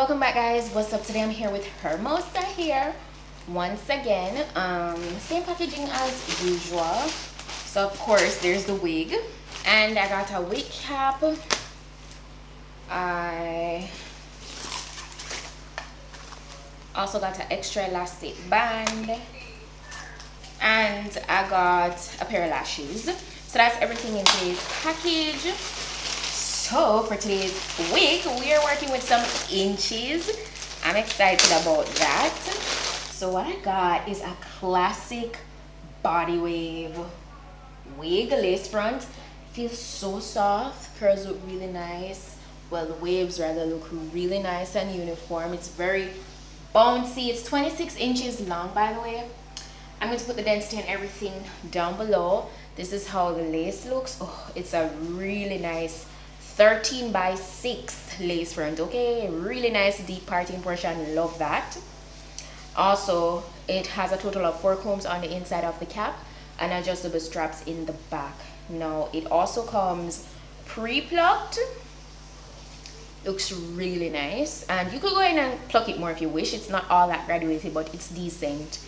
welcome back, guys. What's up? Today I'm here with Hermosa here once again. Same packaging as usual. So of course there's the wig, and I got a wig cap. I also got an extra elastic band, and I got a pair of lashes. So that's everything in today's package. So for today's wig, we are working with some inches. I'm excited about that. So what I got is a classic body wave wig, lace front. Feels so soft, curls look really nice. Well, the waves rather look really nice and uniform. It's very bouncy. It's 26 inches long, by the way. I'm going to put the density and everything down below. This is how the lace looks. Oh, it's a really nice 13x6 lace front. Okay, really nice deep parting portion. Love that. Also, it has a total of 4 combs on the inside of the cap and adjustable straps in the back. Now it also comes pre-plucked. Looks really nice, and you could go in and pluck it more if you wish. It's not all that graduated, but it's decent.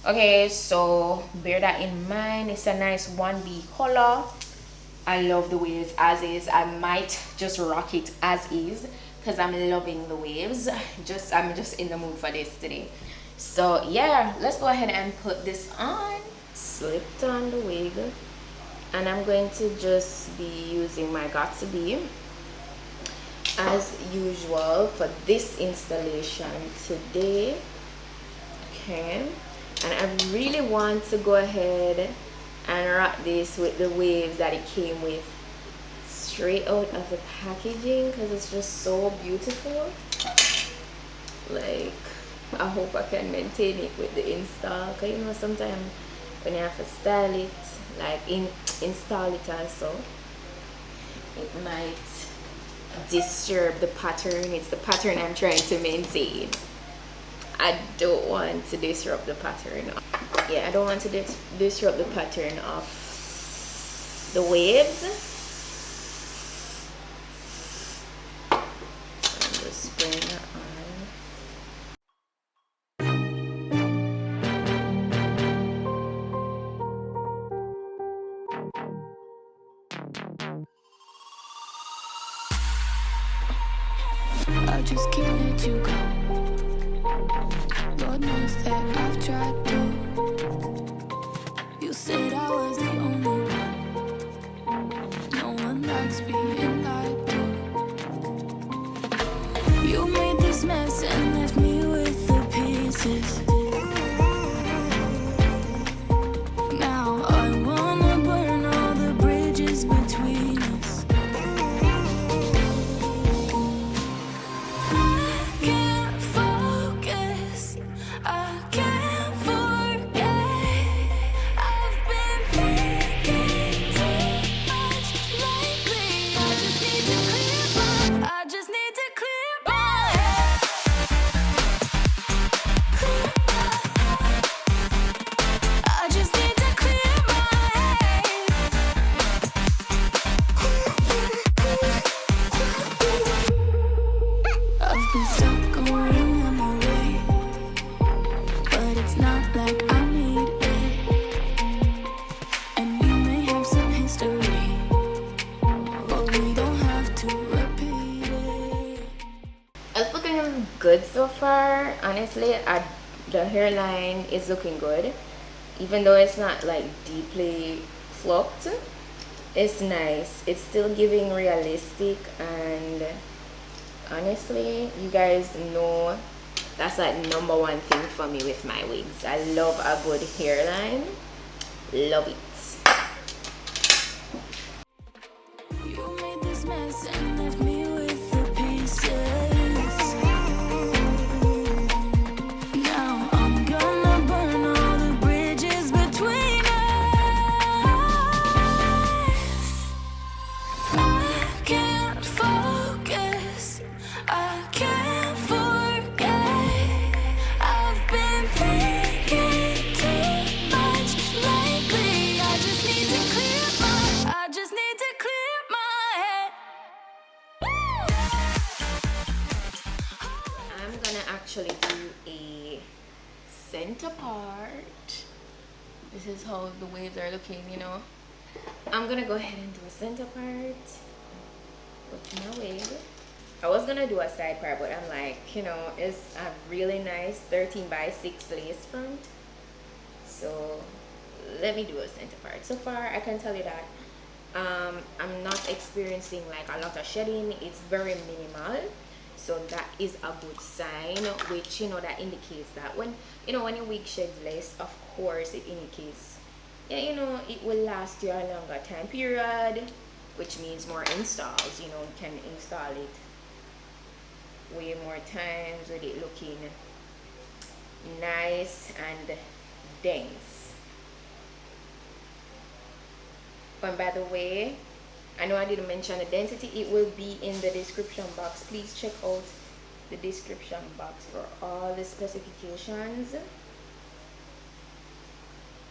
Okay, so bear that in mind. It's a nice 1B color. I love the waves as is. I might just rock it as is because I'm loving the waves. I'm just in the mood for this today. So yeah, let's go ahead and put this on. Slipped on the wig, and I'm going to just be using my Got To Be as usual for this installation today. Okay, and I really want to go ahead and rock this with the waves that it came with straight out of the packaging because it's just so beautiful. Like, I hope I can maintain it with the install, because you know sometimes when you have to style it, like install it also, it might disturb the pattern. It's the pattern I'm trying to maintain. I don't want to disrupt the pattern. Yeah, I don't want to disrupt the pattern of the waves. I'm just spraying it on. I just can't let you go. Lord knows that I've tried to. You said I was the only one. No one likes being lied to. You made this mess and left me with the pieces. Now I wanna burn all the bridges between us. good so far. Honestly, the hairline is looking good, even though it's not like deeply plucked. It's nice. It's still giving realistic, and honestly, you guys know that's like #1 thing for me with my wigs. I love a good hairline. Love it. You made this mess and left me with the pieces. actually do a center part. This is how the waves are looking, you know. I'm gonna go ahead and do a center part with my wig. I was gonna do a side part, but I'm like, you know, it's a really nice 13x6 lace front. So let me do a center part. So far, I can tell you that I'm not experiencing like a lot of shedding. It's very minimal. So that is a good sign, which, you know, that indicates that when, you know, when your wig sheds less, of course, it indicates, yeah, you know, it will last you a longer time period, which means more installs. You know, you can install it way more times with it looking nice and dense. And by the way, I know I didn't mention the density. It will be in the description box. Please check out the description box for all the specifications.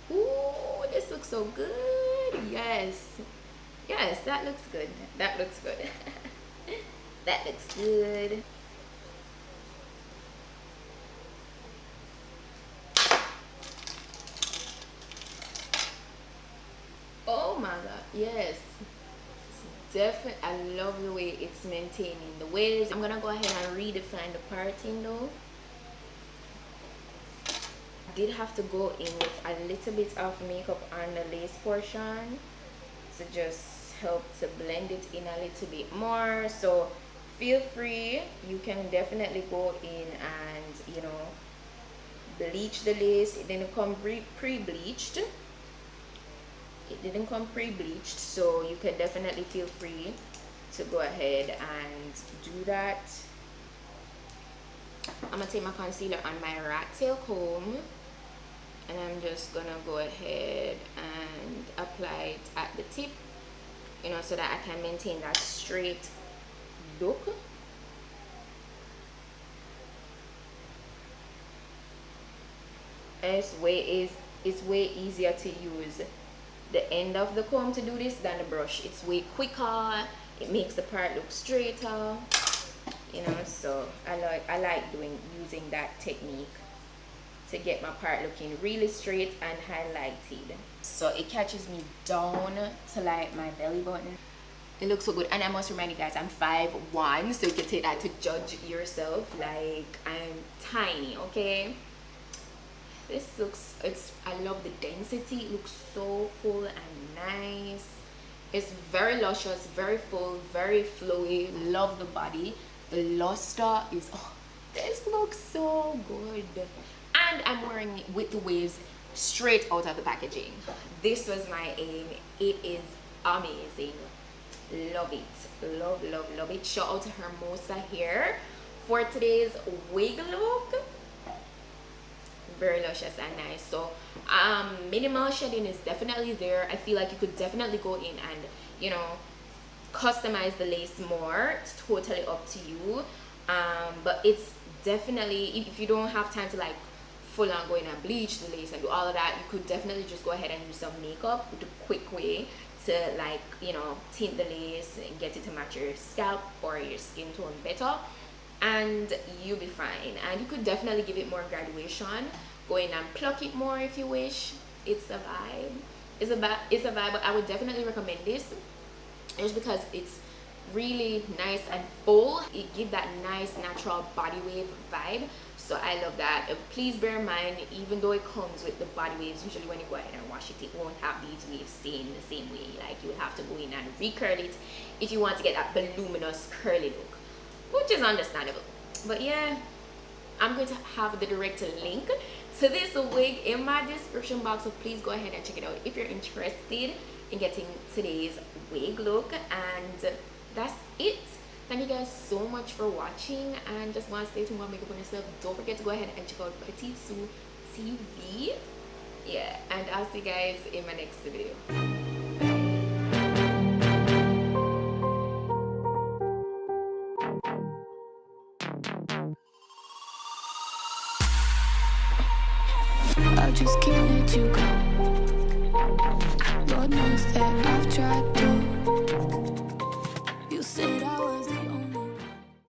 Ooh, this looks so good. Yes, yes, that looks good. That looks good. That looks good. Oh my god, yes, definitely. I love the way it's maintaining the waves. I'm gonna go ahead and redefine the parting though. I did have to go in with a little bit of makeup on the lace portion to just help to blend it in a little bit more. So feel free, you can definitely go in and, you know, bleach the lace. It didn't come pre-bleached. It didn't come pre-bleached, so you can definitely feel free to go ahead and do that. I'm gonna take my concealer on my rat tail comb, and I'm just gonna go ahead and apply it at the tip, you know, so that I can maintain that straight look. And it's way easier to use the end of the comb to do this than the brush. It's way quicker. It makes the part look straighter, you know. So I like using that technique to get my part looking really straight and highlighted. So it catches me down to like my belly button. It looks so good. And I must remind you guys, I'm 5'1", so you can take that to judge yourself. Like, I'm tiny, okay? This looks, I love the density. It looks so full and nice. It's very luscious, very full, very flowy. Love the body. The luster is, oh, this looks so good. And I'm wearing it with the waves straight out of the packaging. This was my aim. It is amazing. Love it. Love, love, love it. Shout out to Hermosa here for today's wig look. Very luscious and nice. So minimal shedding is definitely there. I feel like you could definitely go in and, you know, customize the lace more. It's totally up to you. But it's definitely, if you don't have time to like full on go in and bleach the lace and do all of that, you could definitely just go ahead and use some makeup with a quick way to, like, you know, tint the lace and get it to match your scalp or your skin tone better, and you'll be fine. And you could definitely give it more graduation, go in and pluck it more if you wish. It's a vibe. It's a vibe. But I would definitely recommend this just because it's really nice and full. It gives that nice natural body wave vibe. So I love that. Please bear in mind, even though it comes with the body waves, usually when you go ahead and wash it, it won't have these waves staying the same way. Like, you will have to go in and recurl it if you want to get that voluminous curly look, which is understandable. But yeah, I'm going to have the direct link to this wig in my description box, so please go ahead and check it out if you're interested in getting today's wig look. And that's it. Thank you guys so much for watching, and just want to stay tuned while makeup on yourself. Don't forget to go ahead and check out PETITE-SUE TV. Yeah, and I'll see you guys in my next video. I just can't let you go. Lord knows that